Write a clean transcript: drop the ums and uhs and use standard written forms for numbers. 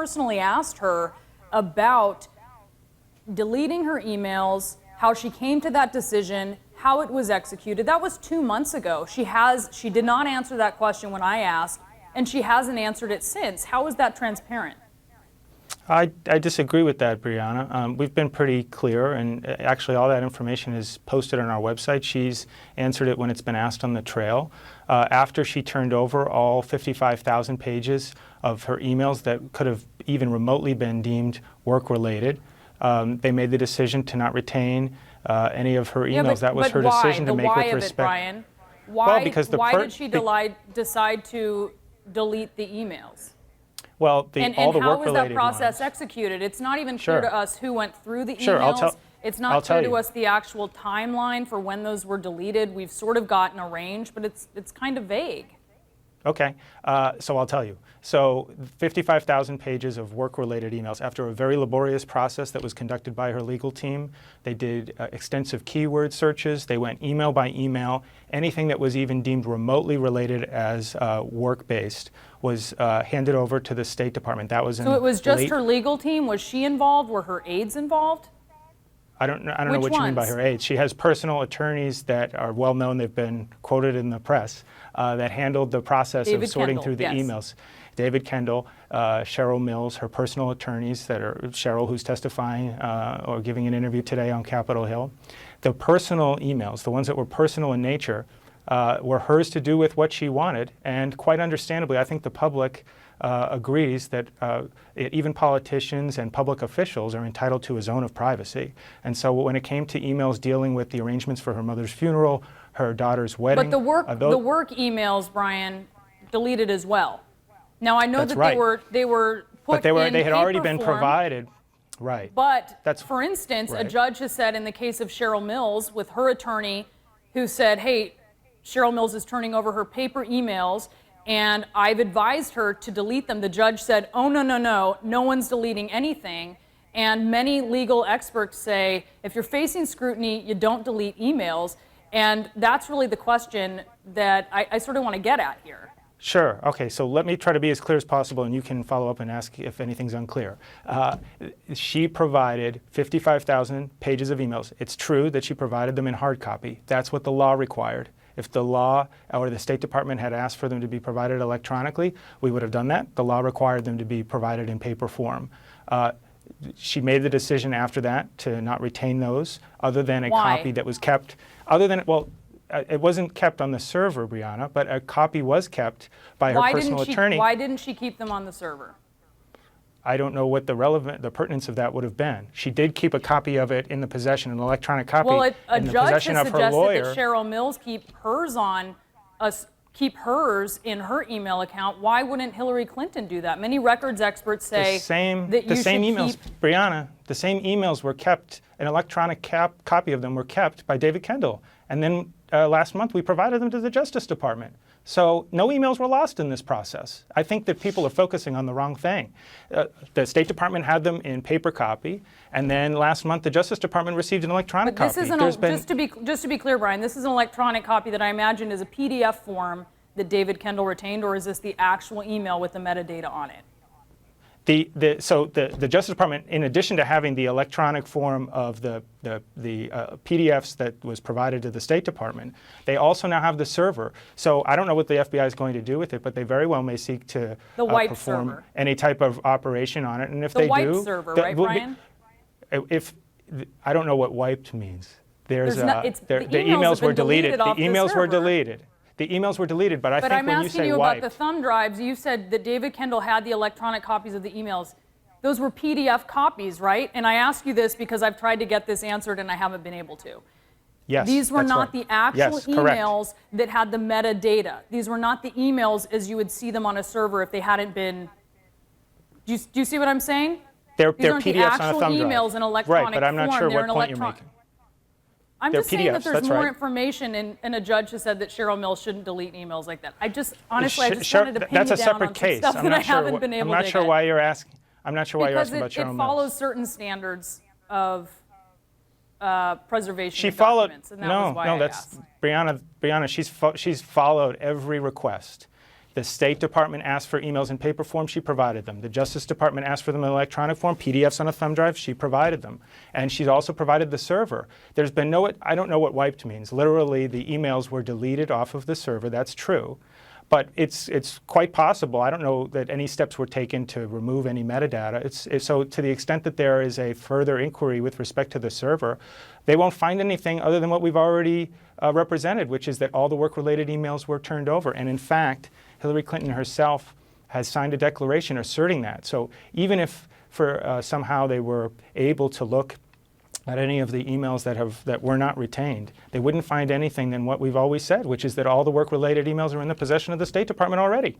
personally asked her about deleting her emails, how she came to that decision, how it was executed. That was 2 months ago. She did not answer that question when I asked, and she hasn't answered it since. How is that transparent? I disagree with that, Brianna. We've been pretty clear, and actually all that information is posted on our website. She's answered it when it's been asked on the trail. After she turned over all 55,000 pages of her emails that could have even remotely been deemed work-related, they made the decision to not retain any of her emails. That was her decision to make with respect. Brian? Why did she decide to delete the emails? Well, all the work-related how was that process ones. executed? It's not even clear to us who went through the emails. Sure, it's not clear to us the actual timeline for when those were deleted. We've sort of gotten a range, but it's kind of vague. Okay, so I'll tell you. So 55,000 pages of work-related emails. After a very laborious process that was conducted by her legal team, they did extensive keyword searches. They went email by email. Anything that was even deemed remotely related as work-based was handed over to the State Department. That was so it was just her legal team? Was she involved? Were her aides involved? I don't know what you mean by her aides. She has personal attorneys that are well known. They've been quoted in the press that handled the process of sorting through the emails. David Kendall, Cheryl Mills, her personal attorneys that are Cheryl, who's testifying or giving an interview today on Capitol Hill. The personal emails, the ones that were personal in nature, were hers to do with what she wanted. And quite understandably, I think the public agrees that even politicians and public officials are entitled to a zone of privacy. And so when it came to emails dealing with the arrangements for her mother's funeral, her daughter's wedding. But the work emails, Brian, deleted as well. Now I know that they were put in they had already paper been form, provided. Right. But for instance, a judge has said in the case of Cheryl Mills with her attorney who said, hey, Cheryl Mills is turning over her paper emails and I've advised her to delete them. The judge said, oh, no one's deleting anything. And many legal experts say, if you're facing scrutiny, you don't delete emails. And that's really the question that I sort of want to get at here. Sure. Okay, so let me try to be as clear as possible, and you can follow up and ask if anything's unclear. She provided 55,000 pages of emails. It's true that she provided them in hard copy. That's what the law required. If the law or the State Department had asked for them to be provided electronically, we would have done that. The law required them to be provided in paper form. She made the decision after that to not retain those, other than a copy that was kept. It wasn't kept on the server, Brianna, but a copy was kept by her personal attorney. Why didn't she keep them on the server? I don't know what the pertinence of that would have been. She did keep a copy of it in the possession, an electronic copy, a in the judge possession has of her suggested lawyer. that Cheryl Mills keep hers in her email account. Why wouldn't Hillary Clinton do that? Many records experts say the same emails, Brianna, the same emails were kept. An electronic copy of them were kept by David Kendall, and then last month we provided them to the Justice Department. So no emails were lost in this process. I think that people are focusing on the wrong thing. The State Department had them in paper copy, and then last month the Justice Department received an electronic copy. Just to be clear, Brian, this is an electronic copy that I imagine is a PDF form that David Kendall retained, or is this the actual email with the metadata on it? So the Justice Department, in addition to having the electronic form of the PDFs that was provided to the State Department, they also now have the server. So I don't know what the FBI is going to do with it, but they very well may seek to perform any type of operation on it. And if they do, server, right, Brian? I don't know what wiped means. The emails were deleted. The emails were deleted. The emails were deleted, but I think when you say wiped. But I'm asking you about the thumb drives. You said that David Kendall had the electronic copies of the emails. Those were PDF copies, right? And I ask you this because I've tried to get this answered and I haven't been able to. Yes, these were not the actual emails correct. that had the metadata. These were not the emails as you would see them on a server if they hadn't been. Do you see what I'm saying? They're These aren't PDFs the actual on a thumb drive. emails in electronic right, but I'm not form. sure what point you're making. I'm They're just saying that PDFs, there's more information, and a judge has said that Cheryl Mills shouldn't delete emails like that. I just wanted to pin you down that's a on separate some case. stuff that I haven't been able to get. I'm not sure why you're asking. I'm not sure why you're asking about Cheryl Mills. Because it follows certain standards of preservation of documents, and that was why I asked. Brianna, she's followed every request The State Department asked for emails in paper form, she provided them. The Justice Department asked for them in electronic form, PDFs on a thumb drive, she provided them. And she's also provided the server. There's been no, I don't know what wiped means. Literally, the emails were deleted off of the server, that's true. But it's quite possible. I don't know that any steps were taken to remove any metadata. So to the extent that there is a further inquiry with respect to the server, they won't find anything other than what we've already represented, which is that all the work-related emails were turned over. And in fact, Hillary Clinton herself has signed a declaration asserting that. So even if for somehow they were able to look at any of the emails that were not retained, they wouldn't find anything than what we've always said, which is that all the work-related emails are in the possession of the State Department already.